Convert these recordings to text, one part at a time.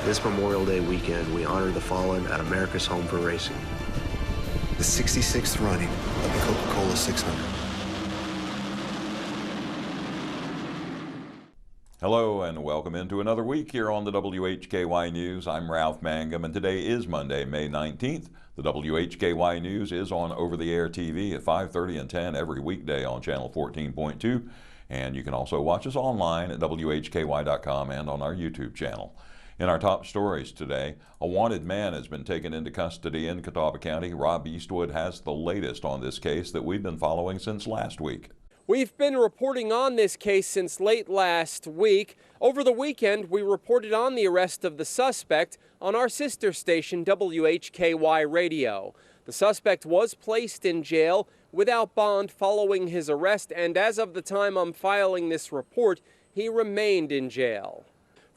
This Memorial Day weekend, we honor the fallen at America's Home for Racing. The 66th running of the Coca-Cola 600. Hello and welcome into another week here on the WHKY News. I'm Ralph Mangum and today is Monday, May 19th. The WHKY News is on over-the-air TV at 5:30 and 10 every weekday on channel 14.2. And you can also watch us online at WHKY.com and on our YouTube channel. In our top stories today, a wanted man has been taken into custody in Catawba County. Rob Eastwood has the latest on this case that we've been following since last week. We've been reporting on this case since late last week. Over the weekend, we reported on the arrest of the suspect on our sister station, WHKY Radio. The suspect was placed in jail without bond following his arrest, and as of the time I'm filing this report, he remained in jail.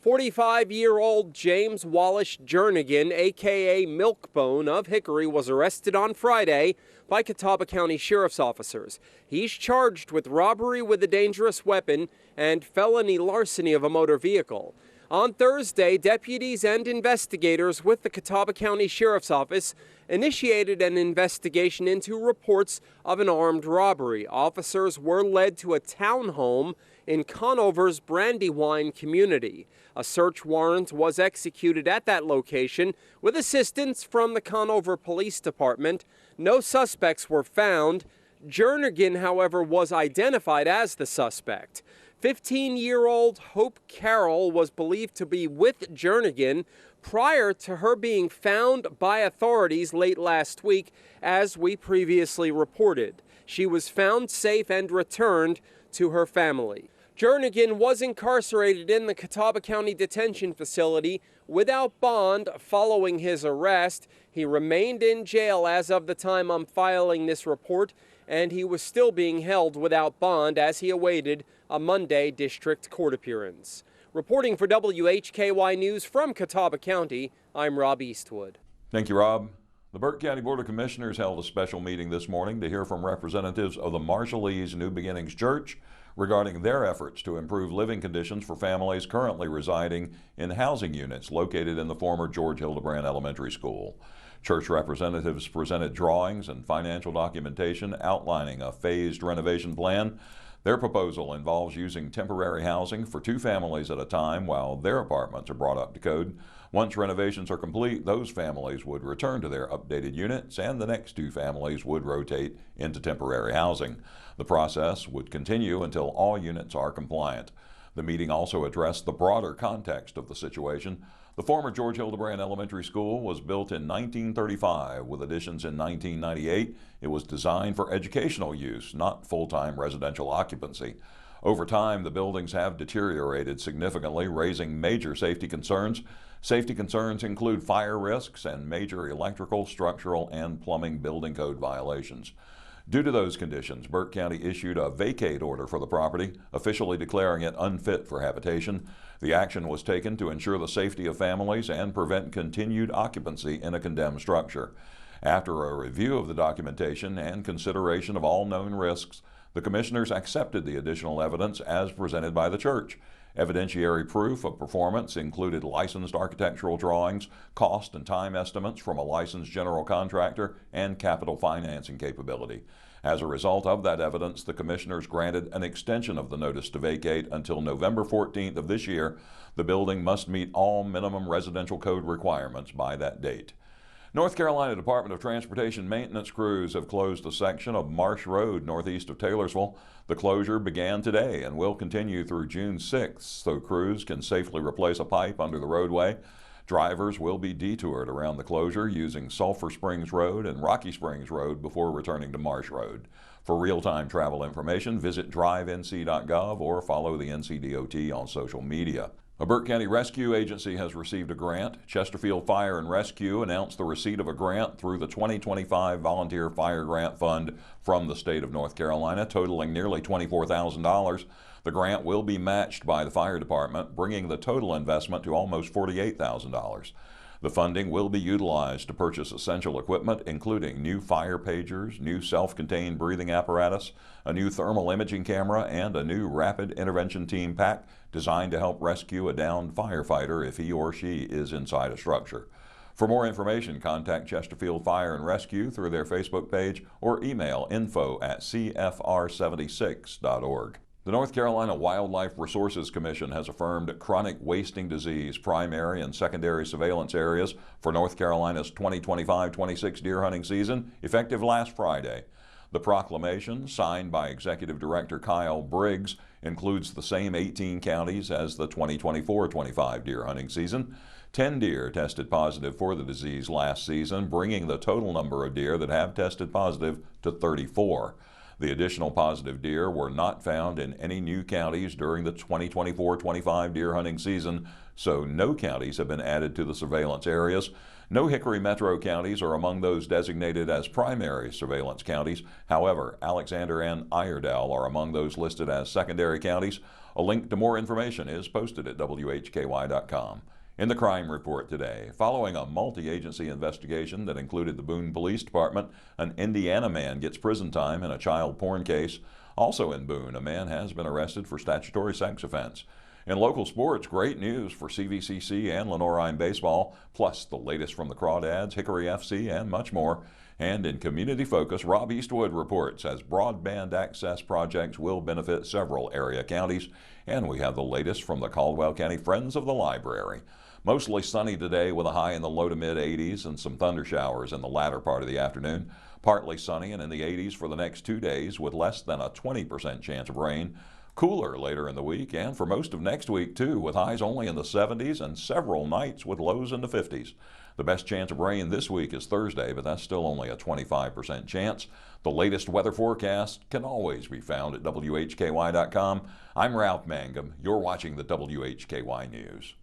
45-year-old James Wallace Jernigan, a.k.a. Milkbone of Hickory, was arrested on Friday by Catawba County Sheriff's officers. He's charged with robbery with a dangerous weapon and felony larceny of a motor vehicle. On Thursday, deputies and investigators with the Catawba County Sheriff's Office initiated an investigation into reports of an armed robbery. Officers were led to a townhome in Conover's Brandywine community. A search warrant was executed at that location with assistance from the Conover Police Department. No suspects were found. Jernigan, however, was identified as the suspect. 15-year-old Hope Carroll was believed to be with Jernigan prior to her being found by authorities late last week, as we previously reported. She was found safe and returned to her family. Jernigan was incarcerated in the Catawba County Detention Facility without bond following his arrest. He remained in jail as of the time I'm filing this report, and he was still being held without bond as he awaited a Monday district court appearance. Reporting for WHKY News from Catawba County, I'm Rob Eastwood. Thank you, Rob. The Burke County Board of Commissioners held a special meeting this morning to hear from representatives of the Marshallese New Beginnings Church regarding their efforts to improve living conditions for families currently residing in housing units located in the former George Hildebrand Elementary School. Church representatives presented drawings and financial documentation outlining a phased renovation plan. Their proposal involves using temporary housing for 2 families at a time while their apartments are brought up to code. Once renovations are complete, those families would return to their updated units and the next 2 families would rotate into temporary housing. The process would continue until all units are compliant. The meeting also addressed the broader context of the situation. The former George Hildebrand Elementary School was built in 1935 with additions in 1998. It was designed for educational use, not full-time residential occupancy. Over time, the buildings have deteriorated significantly, raising major safety concerns. Safety concerns include fire risks and major electrical, structural, and plumbing building code violations. Due to those conditions, Burke County issued a vacate order for the property, officially declaring it unfit for habitation. The action was taken to ensure the safety of families and prevent continued occupancy in a condemned structure. After a review of the documentation and consideration of all known risks, the commissioners accepted the additional evidence as presented by the church. Evidentiary proof of performance included licensed architectural drawings, cost and time estimates from a licensed general contractor, and capital financing capability. As a result of that evidence, the commissioners granted an extension of the notice to vacate until November 14th of this year. The building must meet all minimum residential code requirements by that date. North Carolina Department of Transportation maintenance crews have closed a section of Marsh Road northeast of Taylorsville. The closure began today and will continue through June 6th, so crews can safely replace a pipe under the roadway. Drivers will be detoured around the closure using Sulphur Springs Road and Rocky Springs Road before returning to Marsh Road. For real-time travel information, visit drivenc.gov or follow the NCDOT on social media. A Burke County Rescue Agency has received a grant. Chesterfield Fire and Rescue announced the receipt of a grant through the 2025 Volunteer Fire Grant Fund from the state of North Carolina, totaling nearly $24,000. The grant will be matched by the fire department, bringing the total investment to almost $48,000. The funding will be utilized to purchase essential equipment, including new fire pagers, new self-contained breathing apparatus, a new thermal imaging camera, and a new rapid intervention team pack designed to help rescue a downed firefighter if he or she is inside a structure. For more information, contact Chesterfield Fire and Rescue through their Facebook page or email info@cfr76.org. The North Carolina Wildlife Resources Commission has affirmed chronic wasting disease primary and secondary surveillance areas for North Carolina's 2025-26 deer hunting season, effective last Friday. The proclamation, signed by Executive Director Kyle Briggs, includes the same 18 counties as the 2024-25 deer hunting season. 10 deer tested positive for the disease last season, bringing the total number of deer that have tested positive to 34. The additional positive deer were not found in any new counties during the 2024-25 deer hunting season, so no counties have been added to the surveillance areas. No Hickory Metro counties are among those designated as primary surveillance counties. However, Alexander and Iredell are among those listed as secondary counties. A link to more information is posted at WHKY.com. In the crime report today, following a multi-agency investigation that included the Boone Police Department, an Indiana man gets prison time in a child porn case. Also in Boone, a man has been arrested for statutory sex offense. In local sports, great news for CVCC and Lenorine baseball, plus the latest from the Crawdads, Hickory FC, and much more. And in community focus, Rob Eastwood reports as broadband access projects will benefit several area counties. And we have the latest from the Caldwell County Friends of the Library. Mostly sunny today with a high in the low to mid 80s and some thunder showers in the latter part of the afternoon. Partly sunny and in the 80s for the next 2 days with less than a 20% chance of rain. Cooler later in the week and for most of next week too, with highs only in the 70s and several nights with lows in the 50s. The best chance of rain this week is Thursday, but that's still only a 25% chance. The latest weather forecast can always be found at WHKY.com. I'm Ralph Mangum. You're watching the WHKY News.